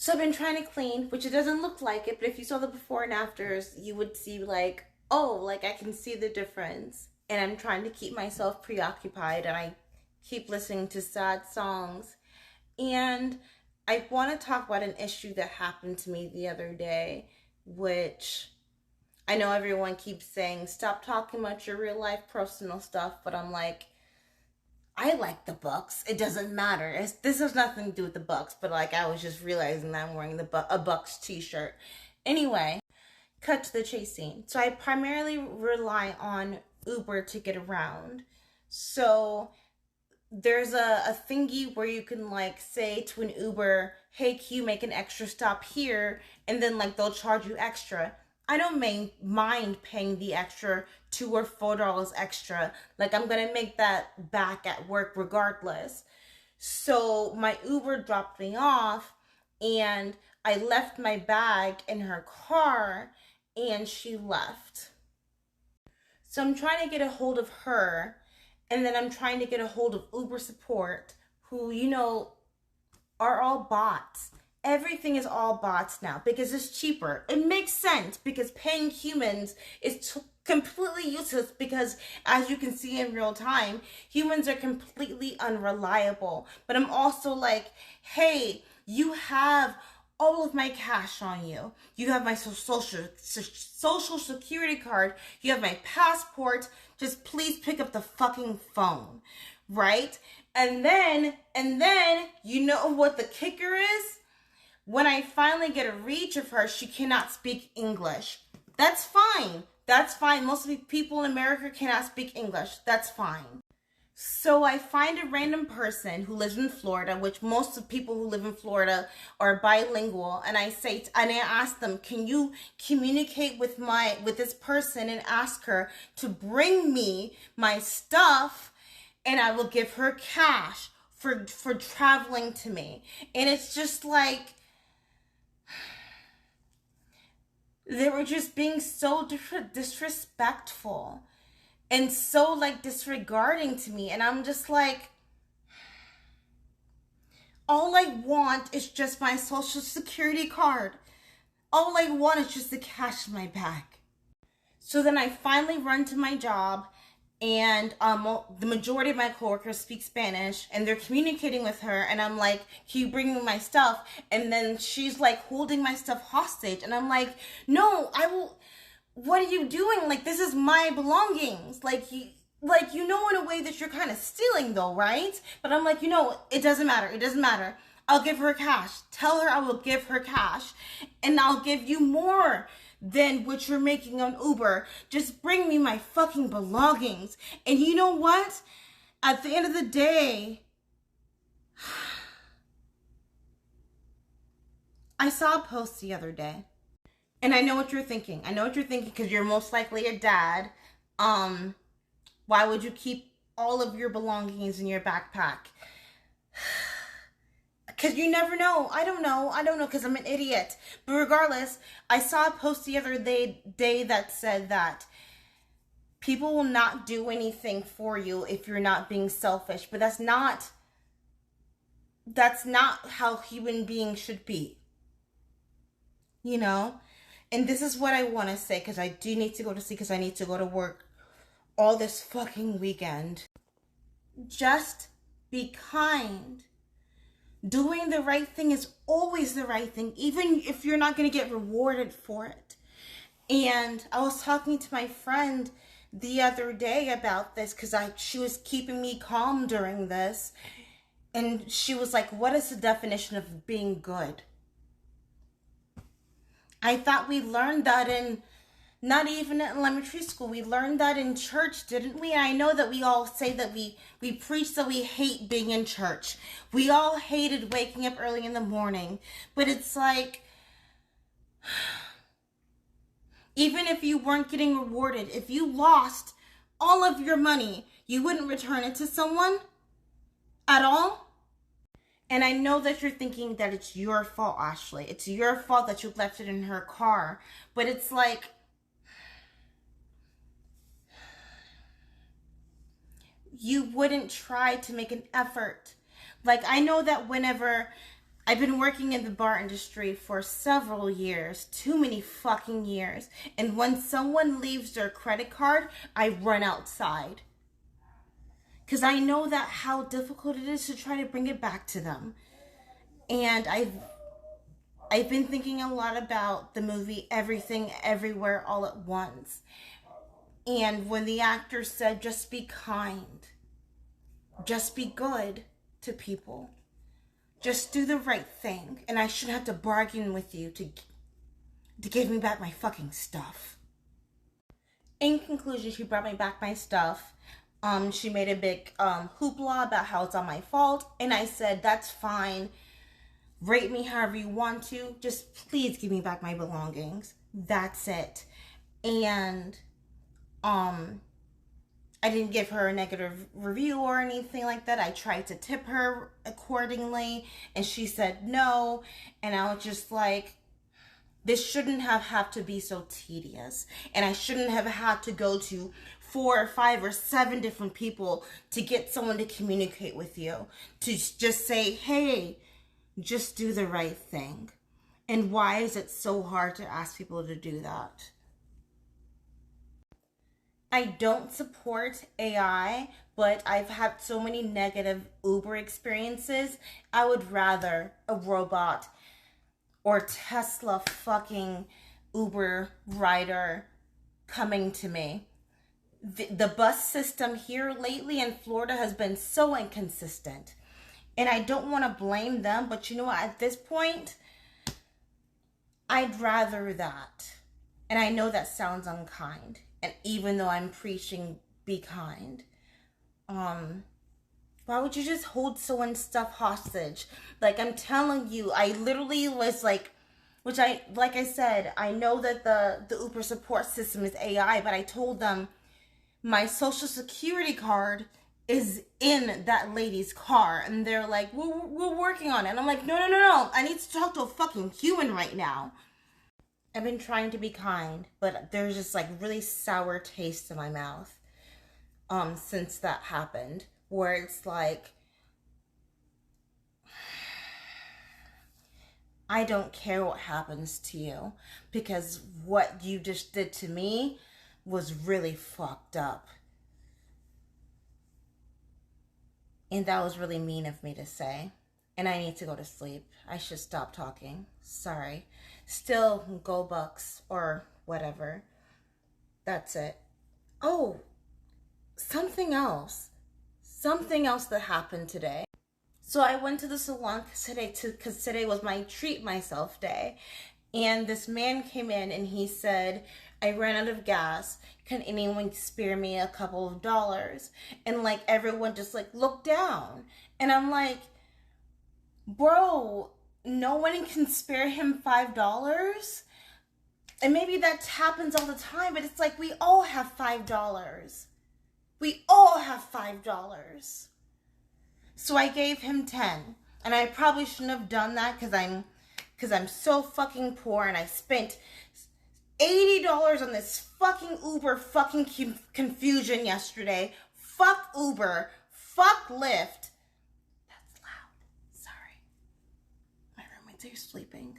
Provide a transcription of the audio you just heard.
So I've been trying to clean, which it doesn't look like it, but if you saw the before and afters, you would see like, oh, like I can see the difference. And I'm trying to keep myself preoccupied and I keep listening to sad songs. And I want to talk about an issue that happened to me the other day, which I know everyone keeps saying, stop talking about your real life personal stuff, but I'm like, I like the Bucs. It doesn't matter. This has nothing to do with the Bucs, but like I was just realizing that I'm wearing a Bucs t-shirt. Anyway, cut to the chase scene. So I primarily rely on Uber to get around. So there's a thingy where you can like say to an Uber, hey, can you make an extra stop here? And then like they'll charge you extra. I don't mind paying the extra $2 or $4 extra. Like I'm gonna make that back at work regardless. So my Uber dropped me off and I left my bag in her car and she left. So I'm trying to get a hold of her and then I'm trying to get a hold of Uber support who, are all bots. Everything is all bots now because it's cheaper. It makes sense because paying humans is completely useless because, as you can see in real time, humans are completely unreliable. But I'm also like, hey, you have all of my cash on you. You have my social security card. You have my passport. Just please pick up the fucking phone, right? And then, you know what the kicker is? When I finally get a reach of her, she cannot speak English. That's fine. That's fine. Most of the people in America cannot speak English. That's fine. So I find a random person who lives in Florida, which most of the people who live in Florida are bilingual, and I ask them, can you communicate with this person and ask her to bring me my stuff, and I will give her cash for traveling to me. And it's just like they were just being so disrespectful and so like disregarding to me. And I'm just like, all I want is just my social security card. All I want is just the cash in my bag. So then I finally run to my job and the majority of my coworkers speak Spanish and they're communicating with her and I'm like, can you bring me my stuff? And then she's like holding my stuff hostage and I'm like, no, I will. What are you doing? Like, this is my belongings. You know in a way that you're kind of stealing though, right? But I'm like, it doesn't matter. It doesn't matter. I'll give her cash. Tell her I will give her cash and I'll give you more than what you're making on Uber. Just bring me my fucking belongings. And you know what? At the end of the day, I saw a post the other day. And I know what you're thinking. I know what you're thinking because you're most likely a dad. Why would you keep all of your belongings in your backpack? Because you never know. I don't know because I'm an idiot. But regardless, I saw a post the other day that said that people will not do anything for you if you're not being selfish. But that's not how human beings should be. And this is what I want to say because I do need to go to sleep because I need to go to work all this fucking weekend. Just be kind. Doing the right thing is always the right thing, even if you're not going to get rewarded for it. And I was talking to my friend the other day about this because she was keeping me calm during this. And she was like, what is the definition of being good? I thought we learned that in, not even in elementary school. We learned that in church, didn't we? I know that we all say that we preach that we hate being in church. We all hated waking up early in the morning. But it's like, even if you weren't getting rewarded, if you lost all of your money, you wouldn't return it to someone at all? And I know that you're thinking that it's your fault, Ashley. It's your fault that you left it in her car. But it's like, you wouldn't try to make an effort. Like, I know that whenever I've been working in the bar industry for several years, too many fucking years. And when someone leaves their credit card, I run outside. Because I know that how difficult it is to try to bring it back to them. And I've been thinking a lot about the movie Everything Everywhere All at Once. And when the actor said, just be kind, just be good to people, just do the right thing, and I shouldn't have to bargain with you to give me back my fucking stuff. In conclusion, she brought me back my stuff. She made a big hoopla about how it's all my fault, and I said, that's fine. Rate me however you want to. Just please give me back my belongings. That's it. And I didn't give her a negative review or anything like that. I tried to tip her accordingly, and she said no. And I was just like, this shouldn't have to be so tedious. And I shouldn't have had to go to 4 or 5 or 7 different people to get someone to communicate with you. To just say, hey, just do the right thing. And why is it so hard to ask people to do that? I don't support AI, but I've had so many negative Uber experiences. I would rather a robot or Tesla fucking Uber rider coming to me. The bus system here lately in Florida has been so inconsistent. And I don't want to blame them, but you know what? At this point, I'd rather that. And I know that sounds unkind. And even though I'm preaching be kind, why would you just hold someone's stuff hostage? Like, I'm telling you, I literally was like, like I said, I know that the Uber support system is AI, but I told them my social security card is in that lady's car. And they're like, we're working on it. And I'm like, no. I need to talk to a fucking human right now. I've been trying to be kind, but there's just like really sour taste in my mouth since that happened, where it's like, I don't care what happens to you, because what you just did to me was really fucked up. And that was really mean of me to say. And I need to go to sleep. I should stop talking. Sorry. Still, Go Bucs or whatever. That's it. Oh, something else. Something else that happened today. So I went to the salon because today was my treat myself day. And this man came in and he said, I ran out of gas. Can anyone spare me a couple of dollars? And like everyone just like looked down. And I'm like, bro, no one can spare him $5? And maybe that happens all the time, but it's like we all have $5. We all have $5. So I gave him 10. And I probably shouldn't have done that because I'm so fucking poor, and I spent $80 on this fucking Uber fucking confusion yesterday. Fuck Uber. Fuck Lyft. That's loud. Sorry. My roommates are sleeping.